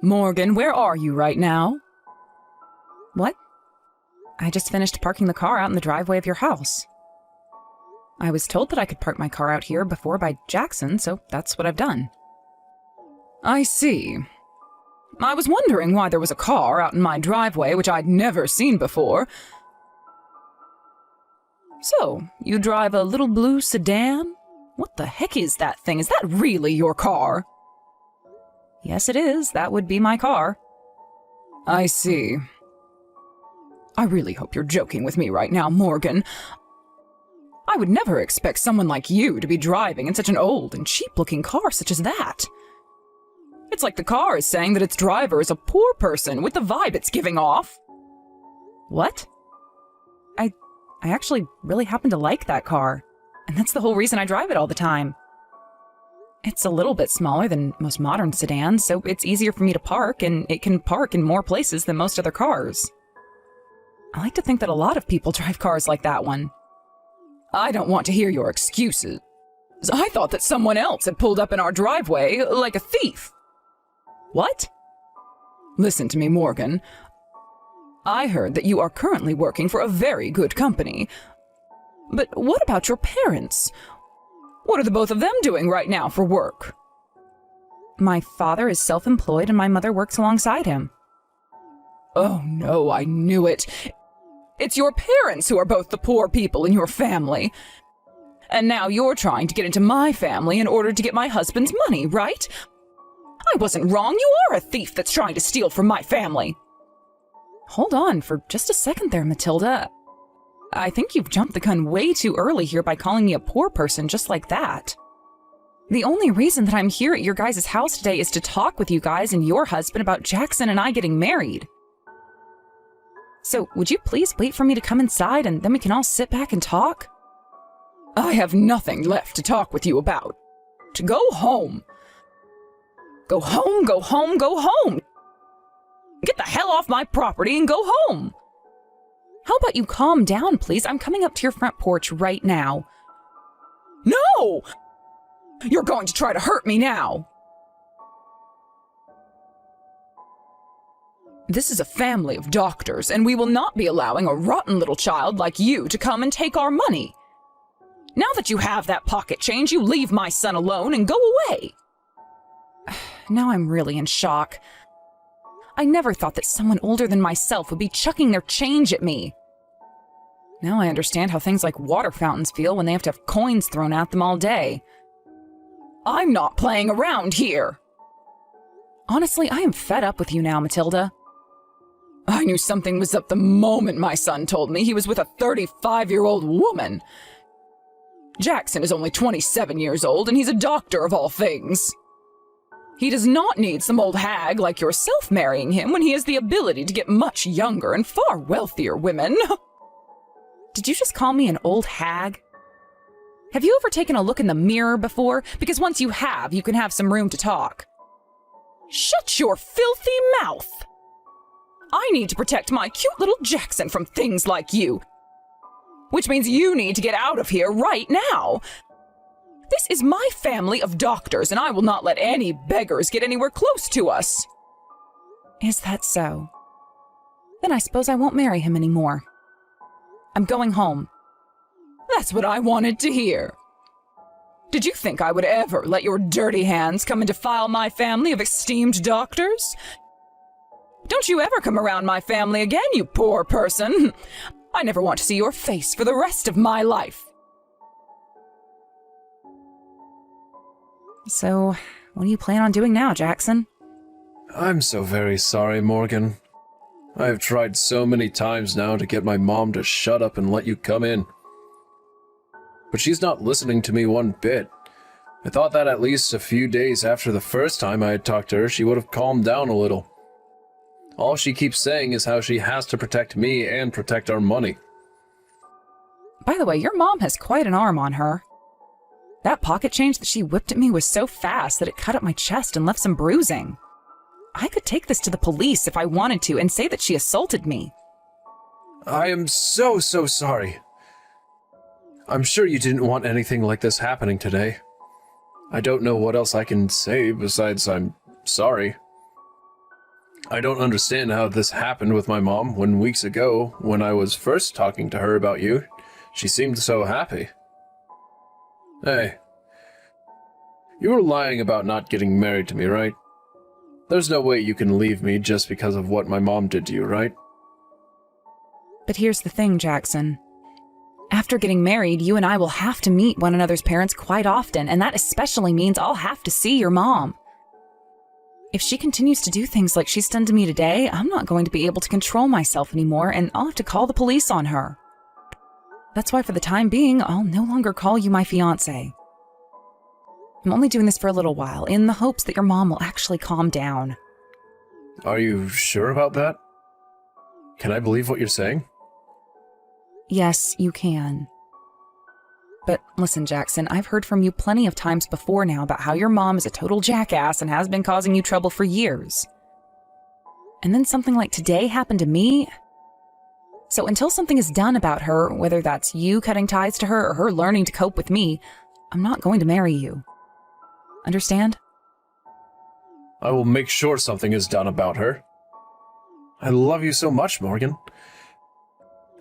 Morgan, where are you right now? What? I just finished parking the car out in the driveway of your house. I was told that I could park my car out here before by Jackson, so that's what I've done. I see. I was wondering why there was a car out in my driveway which I'd never seen before. So, you drive a little blue sedan? What the heck is that thing? Is that really your car? Yes, it is. That would be my car. I see. I really hope you're joking with me right now, Morgan. I would never expect someone like you to be driving in such an old and cheap-looking car such as that. It's like the car is saying that its driver is a poor person with the vibe it's giving off. What? I actually really happen to like that car, and that's the whole reason I drive it all the time. It's a little bit smaller than most modern sedans, so it's easier for me to park, and it can park in more places than most other cars. I like to think that a lot of people drive cars like that one. I don't want to hear your excuses. I thought that someone else had pulled up in our driveway like a thief. What? Listen to me, Morgan. I heard that you are currently working for a very good company. But what about your parents? What are the both of them doing right now for work? My father is self-employed and my mother works alongside him. Oh no, I knew it. It's your parents who are both the poor people in your family. And now you're trying to get into my family in order to get my husband's money, right? I wasn't wrong. You are a thief that's trying to steal from my family. Hold on for just a second there, Matilda. I think you've jumped the gun way too early here by calling me a poor person just like that. The only reason that I'm here at your guys' house today is to talk with you guys and your husband about Jackson and I getting married. So, would you please wait for me to come inside and then we can all sit back and talk? I have nothing left to talk with you about. To go home. Go home, go home, go home. Get the hell off my property and go home. How about you calm down, please? I'm coming up to your front porch right now. No! You're going to try to hurt me now. This is a family of doctors, and we will not be allowing a rotten little child like you to come and take our money. Now that you have that pocket change, you leave my son alone and go away. Now I'm really in shock. I never thought that someone older than myself would be chucking their change at me. Now I understand how things like water fountains feel when they have to have coins thrown at them all day. I'm not playing around here. Honestly, I am fed up with you now, Matilda. I knew something was up the moment my son told me he was with a 35-year-old woman. Jackson is only 27 years old, and he's a doctor of all things. He does not need some old hag like yourself marrying him when he has the ability to get much younger and far wealthier women. Did you just call me an old hag? Have you ever taken a look in the mirror before? Because once you have, you can have some room to talk. Shut your filthy mouth! I need to protect my cute little Jackson from things like you. Which means you need to get out of here right now. This is my family of doctors, and I will not let any beggars get anywhere close to us. Is that so? Then I suppose I won't marry him anymore. I'm going home. That's what I wanted to hear. Did you think I would ever let your dirty hands come and defile my family of esteemed doctors? Don't you ever come around my family again, you poor person. I never want to see your face for the rest of my life. So, what do you plan on doing now, Jackson? I'm so very sorry, Morgan. I have tried so many times now to get my mom to shut up and let you come in. But she's not listening to me one bit. I thought that at least a few days after the first time I had talked to her, she would have calmed down a little. All she keeps saying is how she has to protect me and protect our money. By the way, your mom has quite an arm on her. That pocket change that she whipped at me was so fast that it cut up my chest and left some bruising. I could take this to the police if I wanted to and say that she assaulted me. I am so sorry. I'm sure you didn't want anything like this happening today. I don't know what else I can say besides I'm sorry. I don't understand how this happened with my mom when weeks ago, when I was first talking to her about you, she seemed so happy. Hey, you were lying about not getting married to me, right? There's no way you can leave me just because of what my mom did to you, right? But here's the thing, Jackson. After getting married, you and I will have to meet one another's parents quite often, and that especially means I'll have to see your mom. If she continues to do things like she's done to me today, I'm not going to be able to control myself anymore, and I'll have to call the police on her. That's why for the time being, I'll no longer call you my fiancé. I'm only doing this for a little while, in the hopes that your mom will actually calm down. Are you sure about that? Can I believe what you're saying? Yes, you can. But listen, Jackson, I've heard from you plenty of times before now about how your mom is a total jackass and has been causing you trouble for years. And then something like today happened to me. So until something is done about her, whether that's you cutting ties to her or her learning to cope with me, I'm not going to marry you. Understand? I will make sure something is done about her. I love you so much, Morgan.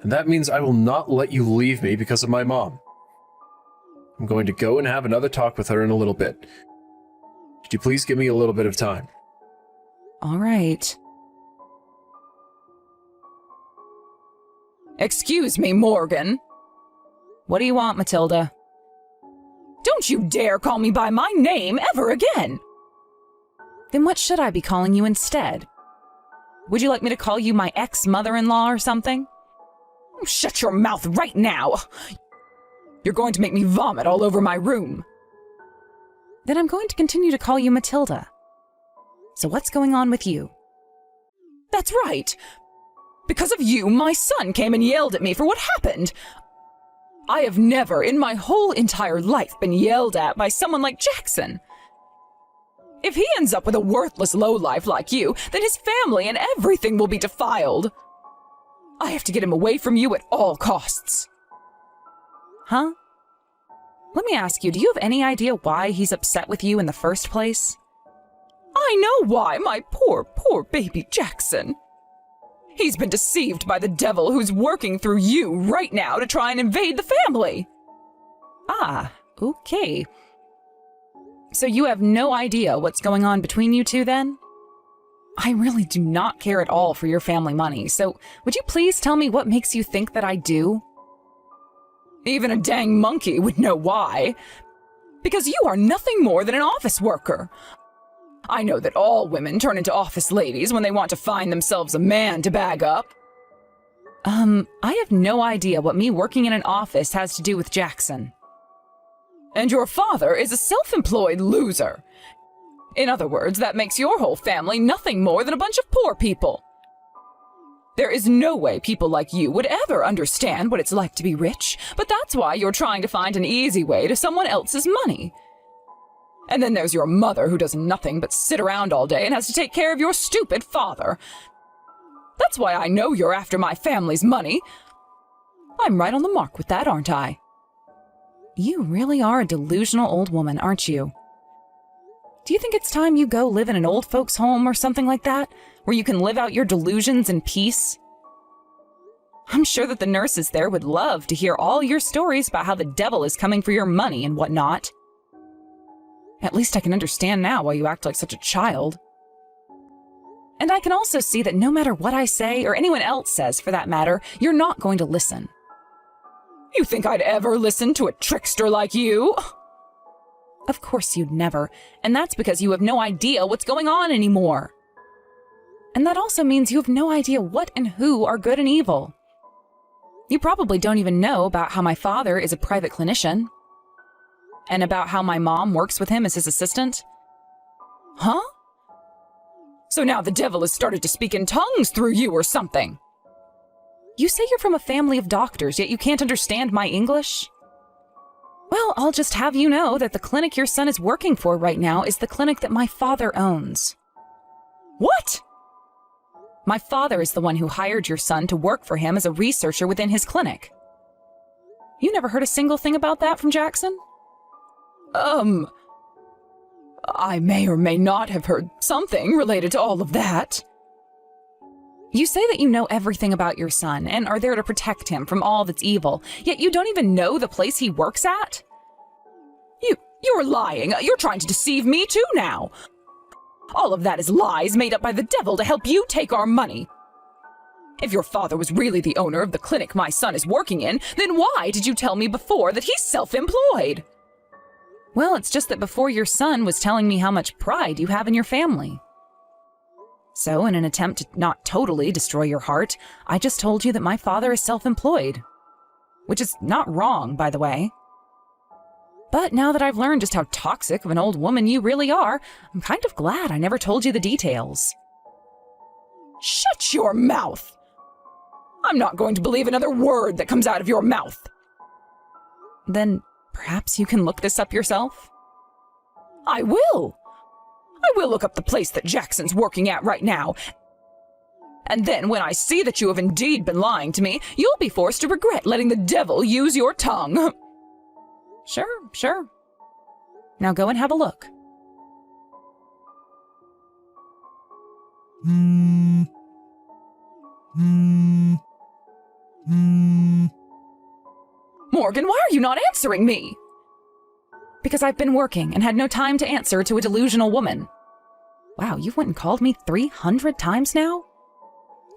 And that means I will not let you leave me because of my mom. I'm going to go and have another talk with her in a little bit. Could you please give me a little bit of time? All right. Excuse me, Morgan. What do you want, Matilda? Don't you dare call me by my name ever again! Then what should I be calling you instead? Would you like me to call you my ex-mother-in-law or something? Shut your mouth right now! You're going to make me vomit all over my room. Then I'm going to continue to call you Matilda. So what's going on with you? That's right! Because of you, my son came and yelled at me for what happened. I have never in my whole entire life been yelled at by someone like Jackson. If he ends up with a worthless lowlife like you, then his family and everything will be defiled. I have to get him away from you at all costs. Huh? Let me ask you, do you have any idea why he's upset with you in the first place? I know why, my poor, poor baby Jackson. He's been deceived by the devil who's working through you right now to try and invade the family. Ah, okay. So you have no idea what's going on between you two then? I really do not care at all for your family money, so would you please tell me what makes you think that I do? Even a dang monkey would know why. Because you are nothing more than an office worker. I know that all women turn into office ladies when they want to find themselves a man to bag up. I have no idea what me working in an office has to do with Jackson. And your father is a self-employed loser. In other words, that makes your whole family nothing more than a bunch of poor people. There is no way people like you would ever understand what it's like to be rich, but that's why you're trying to find an easy way to someone else's money. And then there's your mother who does nothing but sit around all day and has to take care of your stupid father. That's why I know you're after my family's money. I'm right on the mark with that, aren't I? You really are a delusional old woman, aren't you? Do you think it's time you go live in an old folks' home or something like that, where you can live out your delusions in peace? I'm sure that the nurses there would love to hear all your stories about how the devil is coming for your money and whatnot. At least I can understand now why you act like such a child. And I can also see that no matter what I say, or anyone else says for that matter, you're not going to listen. You think I'd ever listen to a trickster like you? Of course you'd never, and that's because you have no idea what's going on anymore. And that also means you have no idea what and who are good and evil. You probably don't even know about how my father is a private clinician. And about how my mom works with him as his assistant? Huh? So now the devil has started to speak in tongues through you or something. You say you're from a family of doctors, yet you can't understand my English? Well, I'll just have you know that the clinic your son is working for right now is the clinic that my father owns. What? My father is the one who hired your son to work for him as a researcher within his clinic. You never heard a single thing about that from Jackson? I may or may not have heard something related to all of that. You say that you know everything about your son and are there to protect him from all that's evil, yet you don't even know the place he works at? You're lying. You're trying to deceive me too now. All of that is lies made up by the devil to help you take our money. If your father was really the owner of the clinic my son is working in, then why did you tell me before that he's self-employed? Well, it's just that before your son was telling me how much pride you have in your family. So, in an attempt to not totally destroy your heart, I just told you that my father is self-employed. Which is not wrong, by the way. But now that I've learned just how toxic of an old woman you really are, I'm kind of glad I never told you the details. Shut your mouth! I'm not going to believe another word that comes out of your mouth. Then perhaps you can look this up yourself? I will! I will look up the place that Jackson's working at right now. And then when I see that you have indeed been lying to me, you'll be forced to regret letting the devil use your tongue. Sure. Now go and have a look. Morgan, why are you not answering me? Because I've been working and had no time to answer to a delusional woman. Wow, you went and called me 300 times now?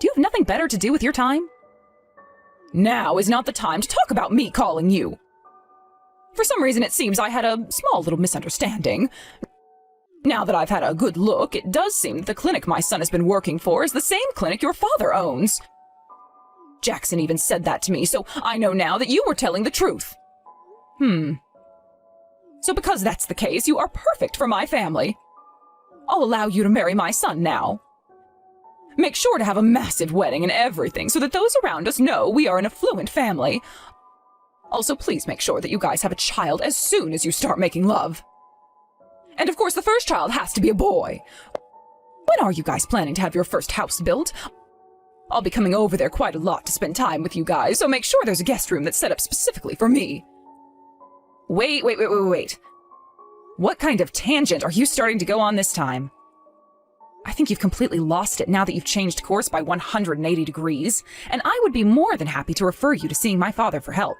Do you have nothing better to do with your time? Now is not the time to talk about me calling you. For some reason, it seems I had a small little misunderstanding. Now that I've had a good look, it does seem that the clinic my son has been working for is the same clinic your father owns. Jackson even said that to me, so I know now that you were telling the truth. So because that's the case, you are perfect for my family. I'll allow you to marry my son now. Make sure to have a massive wedding and everything so that those around us know we are an affluent family. Also, please make sure that you guys have a child as soon as you start making love. And of course, the first child has to be a boy. When are you guys planning to have your first house built? I'll be coming over there quite a lot to spend time with you guys, so make sure there's a guest room that's set up specifically for me. Wait. What kind of tangent are you starting to go on this time? I think you've completely lost it now that you've changed course by 180 degrees, and I would be more than happy to refer you to seeing my father for help.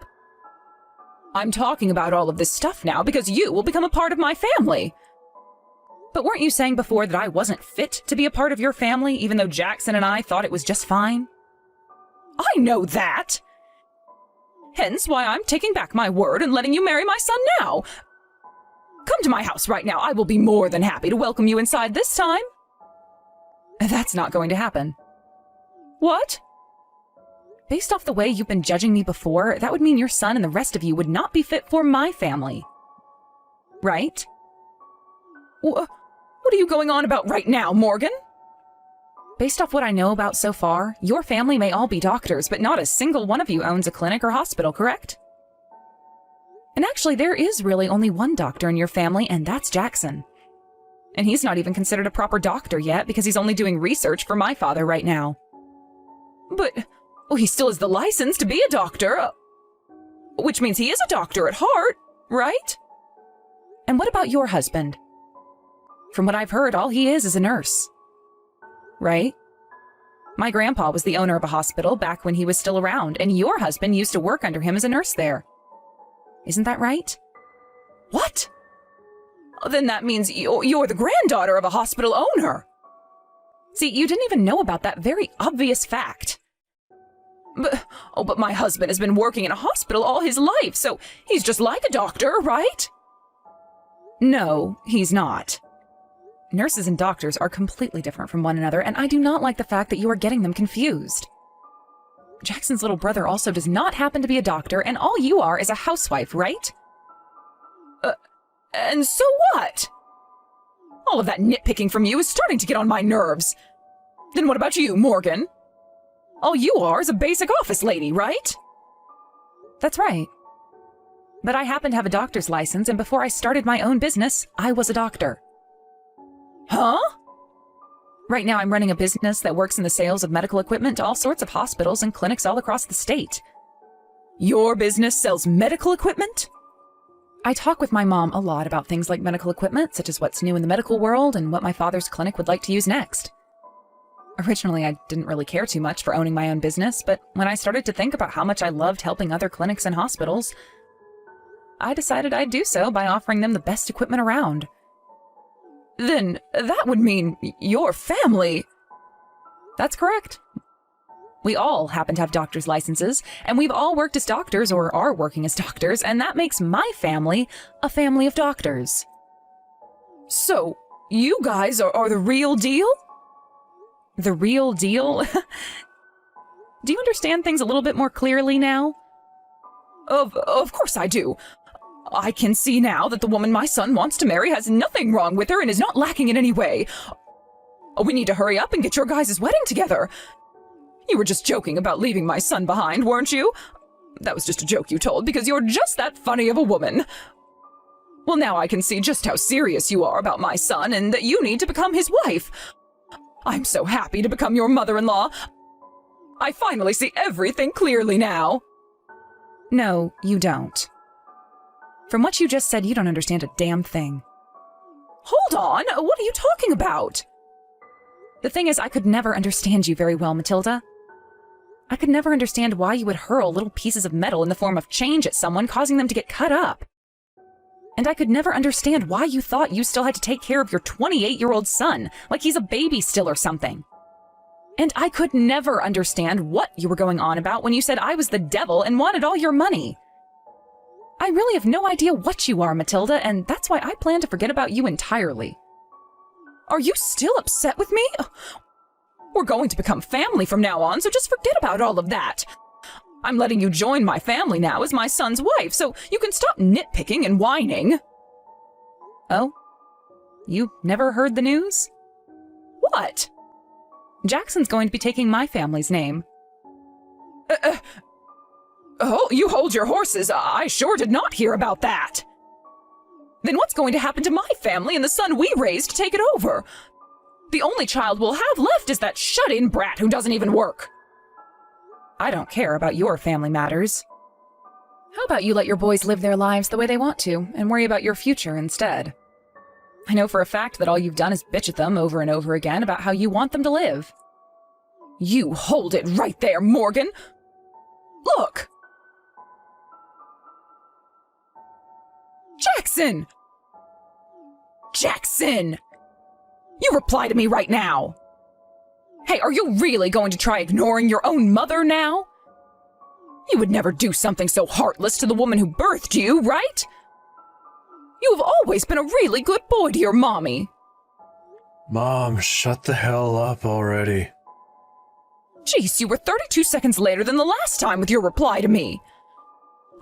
I'm talking about all of this stuff now because you will become a part of my family. But weren't you saying before that I wasn't fit to be a part of your family, even though Jackson and I thought it was just fine? I know that! Hence why I'm taking back my word and letting you marry my son now. Come to my house right now. I will be more than happy to welcome you inside this time. That's not going to happen. What? Based off the way you've been judging me before, that would mean your son and the rest of you would not be fit for my family. Right? What are you going on about right now, Morgan? Based off what I know about so far, your family may all be doctors, but not a single one of you owns a clinic or hospital, correct? And actually, there is really only one doctor in your family, and that's Jackson. And he's not even considered a proper doctor yet because he's only doing research for my father right now. But, well, he still has the license to be a doctor, which means he is a doctor at heart, right? And what about your husband? From what I've heard, all he is a nurse. Right? My grandpa was the owner of a hospital back when he was still around, and your husband used to work under him as a nurse there. Isn't that right? What? Then that means you're the granddaughter of a hospital owner. See, you didn't even know about that very obvious fact. But my husband has been working in a hospital all his life, so he's just like a doctor, right? No, he's not. Nurses and doctors are completely different from one another, and I do not like the fact that you are getting them confused. Jackson's little brother also does not happen to be a doctor, and all you are is a housewife, right? And so what? All of that nitpicking from you is starting to get on my nerves. Then what about you, Morgan? All you are is a basic office lady, right? That's right. But I happen to have a doctor's license, and before I started my own business, I was a doctor. Huh? Right now I'm running a business that works in the sales of medical equipment to all sorts of hospitals and clinics all across the state. Your business sells medical equipment? I talk with my mom a lot about things like medical equipment, such as what's new in the medical world and what my father's clinic would like to use next. Originally, I didn't really care too much for owning my own business, but when I started to think about how much I loved helping other clinics and hospitals, I decided I'd do so by offering them the best equipment around. Then that would mean your family. That's correct. We all happen to have doctor's licenses, and we've all worked as doctors or are working as doctors, and that makes my family a family of doctors. So, you guys are the real deal? The real deal? Do you understand things a little bit more clearly now? Of course I do. I can see now that the woman my son wants to marry has nothing wrong with her and is not lacking in any way. We need to hurry up and get your guys' wedding together. You were just joking about leaving my son behind, weren't you? That was just a joke you told because you're just that funny of a woman. Well, now I can see just how serious you are about my son and that you need to become his wife. I'm so happy to become your mother-in-law. I finally see everything clearly now. No, you don't. From what you just said, you don't understand a damn thing. Hold on, what are you talking about? The thing is, I could never understand you very well, Matilda. I could never understand why you would hurl little pieces of metal in the form of change at someone, causing them to get cut up. And I could never understand why you thought you still had to take care of your 28-year-old son, like he's a baby still or something. And I could never understand what you were going on about when you said I was the devil and wanted all your money. I really have no idea what you are, Matilda, and that's why I plan to forget about you entirely. Are you still upset with me? We're going to become family from now on, so just forget about all of that. I'm letting you join my family now as my son's wife, so you can stop nitpicking and whining. Oh? You never heard the news? What? Jackson's going to be taking my family's name. Oh, you hold your horses. I sure did not hear about that. Then what's going to happen to my family and the son we raised to take it over? The only child we'll have left is that shut-in brat who doesn't even work. I don't care about your family matters. How about you let your boys live their lives the way they want to and worry about your future instead? I know for a fact that all you've done is bitch at them over and over again about how you want them to live. You hold it right there, Morgan! Look! Jackson! Jackson! You reply to me right now! Hey, are you really going to try ignoring your own mother now? You would never do something so heartless to the woman who birthed you, right? You have always been a really good boy to your mommy. Mom, shut the hell up already. Jeez, you were 32 seconds later than the last time with your reply to me.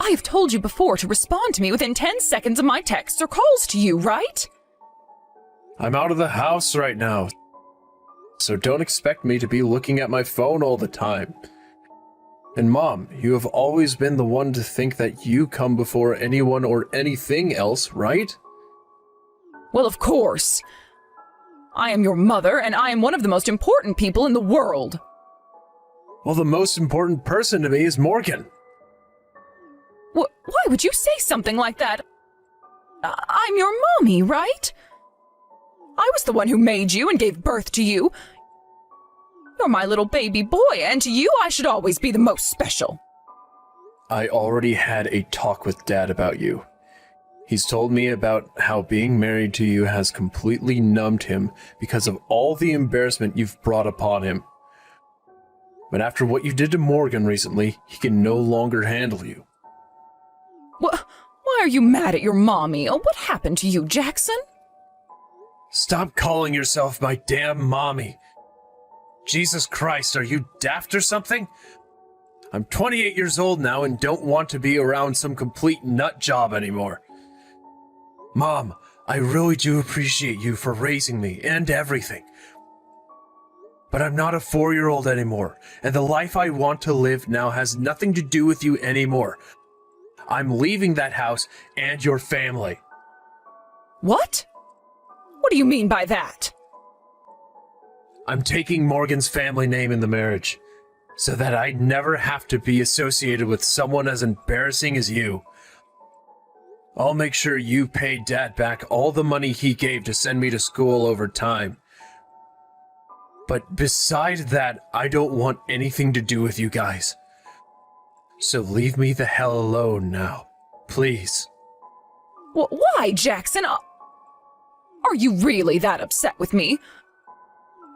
I have told you before to respond to me within 10 seconds of my texts or calls to you, right? I'm out of the house right now, so don't expect me to be looking at my phone all the time. And Mom, you have always been the one to think that you come before anyone or anything else, right? Well, of course. I am your mother, and I am one of the most important people in the world. Well, the most important person to me is Morgan. Why would you say something like that? I'm your mommy, right? I was the one who made you and gave birth to you. You're my little baby boy, and to you I should always be the most special. I already had a talk with Dad about you. He's told me about how being married to you has completely numbed him because of all the embarrassment you've brought upon him. But after what you did to Morgan recently, he can no longer handle you. Why are you mad at your mommy? What happened to you, Jackson? Stop calling yourself my damn mommy. Jesus Christ, are you daft or something? I'm 28 years old now and don't want to be around some complete nut job anymore. Mom, I really do appreciate you for raising me and everything. But I'm not a 4-year-old anymore, and the life I want to live now has nothing to do with you anymore. I'm leaving that house and your family. What? What do you mean by that? I'm taking Morgan's family name in the marriage, so that I never have to be associated with someone as embarrassing as you. I'll make sure you pay Dad back all the money he gave to send me to school over time. But beside that, I don't want anything to do with you guys. So leave me the hell alone now. Please. Why, Jackson? Are you really that upset with me?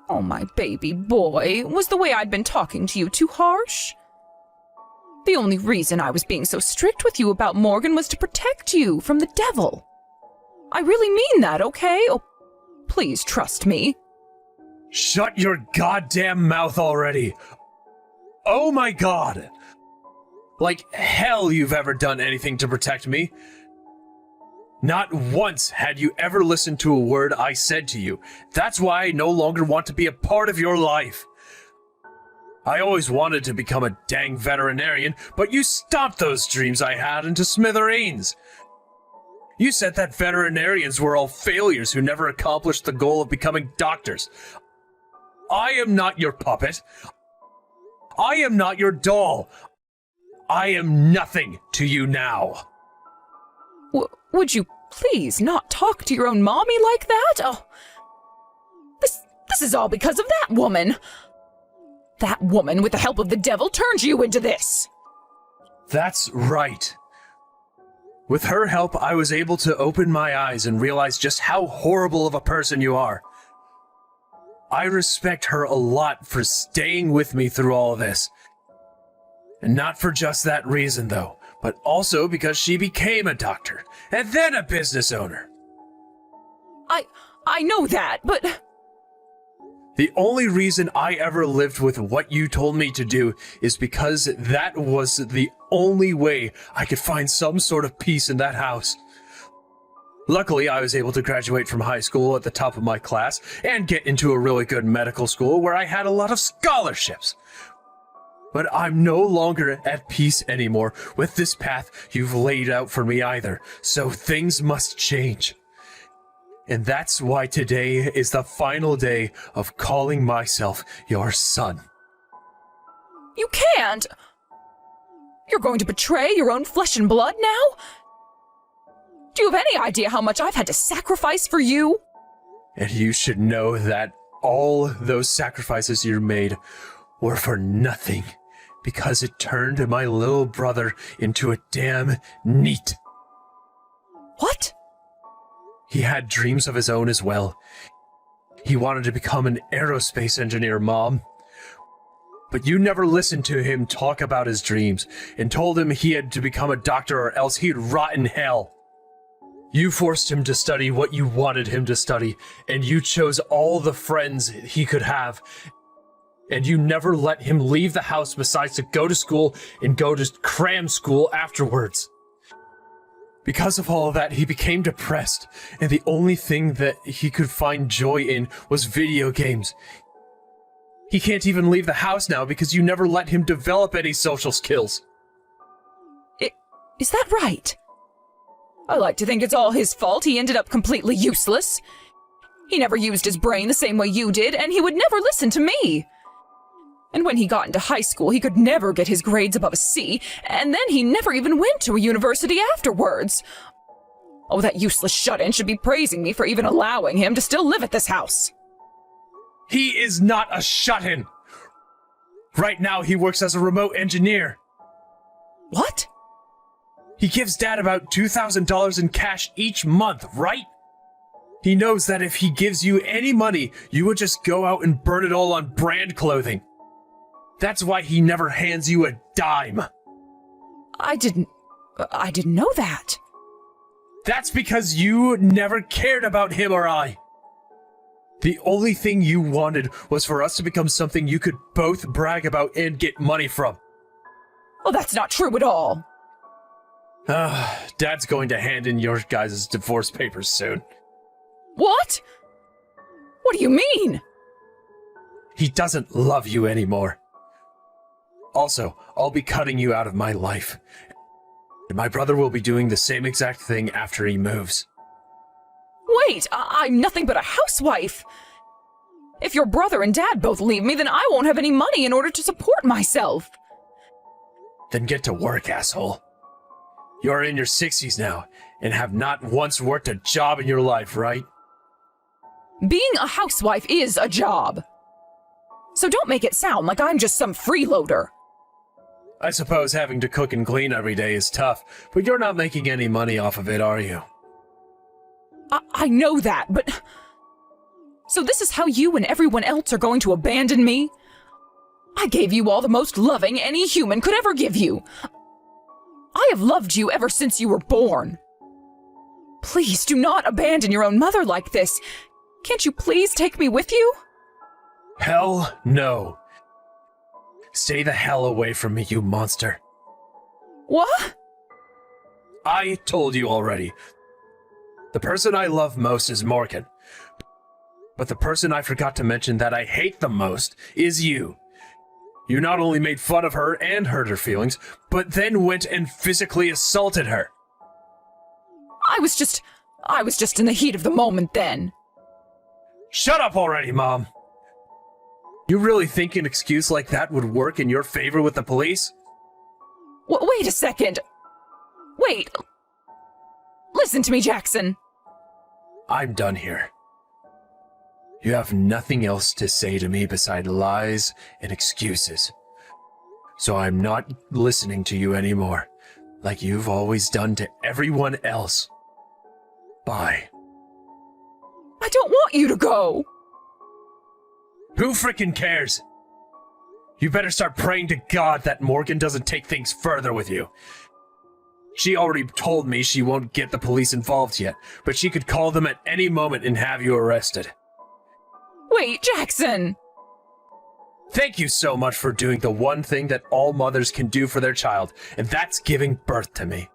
Oh, my baby boy, was the way I'd been talking to you too harsh? The only reason I was being so strict with you about Morgan was to protect you from the devil. I really mean that, okay? Oh, please trust me. Shut your goddamn mouth already! Oh my god! Like hell you've ever done anything to protect me. Not once had you ever listened to a word I said to you. That's why I no longer want to be a part of your life. I always wanted to become a dang veterinarian, but you stomped those dreams I had into smithereens. You said that veterinarians were all failures who never accomplished the goal of becoming doctors. I am not your puppet. I am not your doll. I am nothing to you now. Would you please not talk to your own mommy like that? Oh, this is all because of that woman. That woman, with the help of the devil, turned you into this. That's right. With her help, I was able to open my eyes and realize just how horrible of a person you are. I respect her a lot for staying with me through all of this. And not for just that reason, though, but also because she became a doctor, and then a business owner. I know that, but... The only reason I ever lived with what you told me to do is because that was the only way I could find some sort of peace in that house. Luckily, I was able to graduate from high school at the top of my class and get into a really good medical school where I had a lot of scholarships. But I'm no longer at peace anymore with this path you've laid out for me either, so things must change. And that's why today is the final day of calling myself your son. You can't! You're going to betray your own flesh and blood now? Do you have any idea how much I've had to sacrifice for you? And you should know that all those sacrifices you made were for nothing, because it turned my little brother into a damn NEET. What? He had dreams of his own as well. He wanted to become an aerospace engineer, Mom. But you never listened to him talk about his dreams and told him he had to become a doctor or else he'd rot in hell. You forced him to study what you wanted him to study, and you chose all the friends he could have. And you never let him leave the house besides to go to school and go to cram school afterwards. Because of all of that, he became depressed, and the only thing that he could find joy in was video games. He can't even leave the house now because you never let him develop any social skills. Is that right? I like to think it's all his fault he ended up completely useless. He never used his brain the same way you did, and he would never listen to me. And when he got into high school, he could never get his grades above a C, and then he never even went to a university afterwards. Oh, that useless shut-in should be praising me for even allowing him to still live at this house. He is not a shut-in. Right now, he works as a remote engineer. What? He gives Dad about $2,000 in cash each month, right? He knows that if he gives you any money, you would just go out and burn it all on brand clothing. That's why he never hands you a dime. I didn't know that. That's because you never cared about him or I. The only thing you wanted was for us to become something you could both brag about and get money from. Well, that's not true at all. Dad's going to hand in your guys' divorce papers soon. What? What do you mean? He doesn't love you anymore. Also, I'll be cutting you out of my life. And my brother will be doing the same exact thing after he moves. Wait, I'm nothing but a housewife. If your brother and Dad both leave me, then I won't have any money in order to support myself. Then get to work, asshole. You're in your 60s now, and have not once worked a job in your life, right? Being a housewife is a job. So don't make it sound like I'm just some freeloader. I suppose having to cook and clean every day is tough, but you're not making any money off of it, are you? I know that, but... So this is how you and everyone else are going to abandon me? I gave you all the most loving any human could ever give you. I have loved you ever since you were born. Please do not abandon your own mother like this. Can't you please take me with you? Hell no. Stay the hell away from me, you monster. What? I told you already. The person I love most is Morgan. But the person I forgot to mention that I hate the most is you. You not only made fun of her and hurt her feelings, but then went and physically assaulted her. I was just in the heat of the moment then. Shut up already, Mom. You really think an excuse like that would work in your favor with the police? Wait a second. Wait. Listen to me, Jackson. I'm done here. You have nothing else to say to me beside lies and excuses. So I'm not listening to you anymore, like you've always done to everyone else. Bye. I don't want you to go. Who frickin' cares? You better start praying to God that Morgan doesn't take things further with you. She already told me she won't get the police involved yet, but she could call them at any moment and have you arrested. Wait, Jackson! Thank you so much for doing the one thing that all mothers can do for their child, and that's giving birth to me.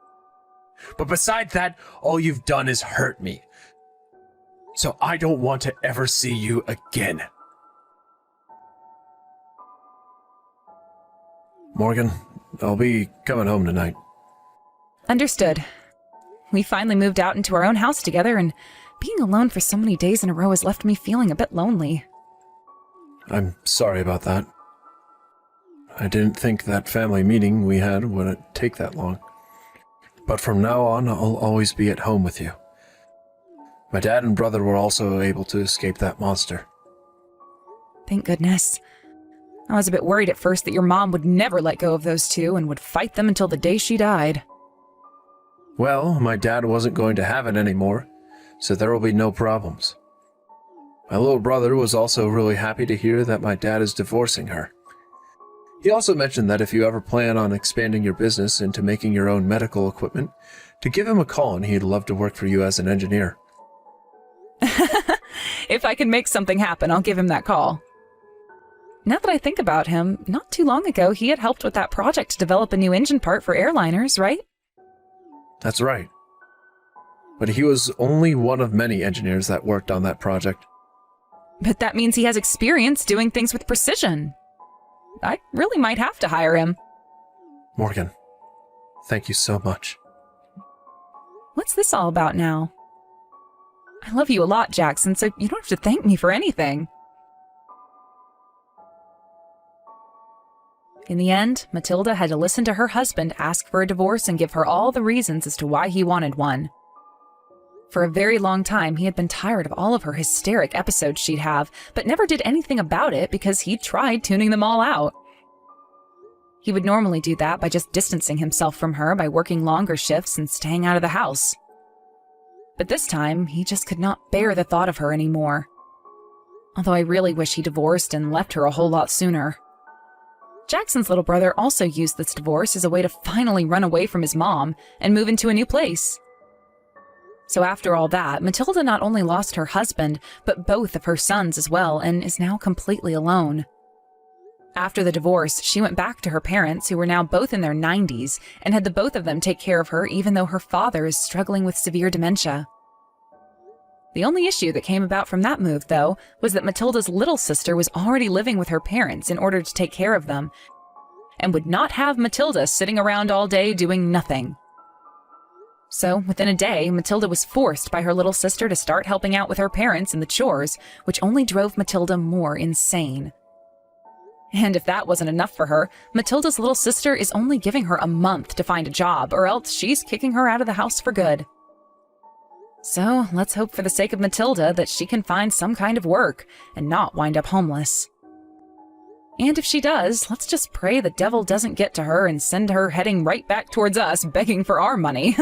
But beside that, all you've done is hurt me. So I don't want to ever see you again. Morgan, I'll be coming home tonight. Understood. We finally moved out into our own house together, and being alone for so many days in a row has left me feeling a bit lonely. I'm sorry about that. I didn't think that family meeting we had would take that long. But from now on, I'll always be at home with you. My dad and brother were also able to escape that monster. Thank goodness. I was a bit worried at first that your mom would never let go of those two and would fight them until the day she died. Well, my dad wasn't going to have it anymore, so there will be no problems. My little brother was also really happy to hear that my dad is divorcing her. He also mentioned that if you ever plan on expanding your business into making your own medical equipment, to give him a call and he'd love to work for you as an engineer. If I can make something happen, I'll give him that call. Now that I think about him, not too long ago he had helped with that project to develop a new engine part for airliners, right? That's right. But he was only one of many engineers that worked on that project. But that means he has experience doing things with precision. I really might have to hire him. Morgan, thank you so much. What's this all about now? I love you a lot, Jackson, so you don't have to thank me for anything. In the end, Matilda had to listen to her husband ask for a divorce and give her all the reasons as to why he wanted one. For a very long time, he had been tired of all of her hysteric episodes she'd have, but never did anything about it because he tried tuning them all out. He would normally do that by just distancing himself from her by working longer shifts and staying out of the house. But this time, he just could not bear the thought of her anymore. Although I really wish he divorced and left her a whole lot sooner. Jackson's little brother also used this divorce as a way to finally run away from his mom and move into a new place. So after all that, Matilda not only lost her husband, but both of her sons as well, and is now completely alone. After the divorce, she went back to her parents, who were now both in their 90s, and had the both of them take care of her even though her father is struggling with severe dementia. The only issue that came about from that move, though, was that Matilda's little sister was already living with her parents in order to take care of them, and would not have Matilda sitting around all day doing nothing. So, within a day, Matilda was forced by her little sister to start helping out with her parents in the chores, which only drove Matilda more insane. And if that wasn't enough for her, Matilda's little sister is only giving her a month to find a job, or else she's kicking her out of the house for good. So, let's hope for the sake of Matilda that she can find some kind of work and not wind up homeless. And if she does, let's just pray the devil doesn't get to her and send her heading right back towards us, begging for our money.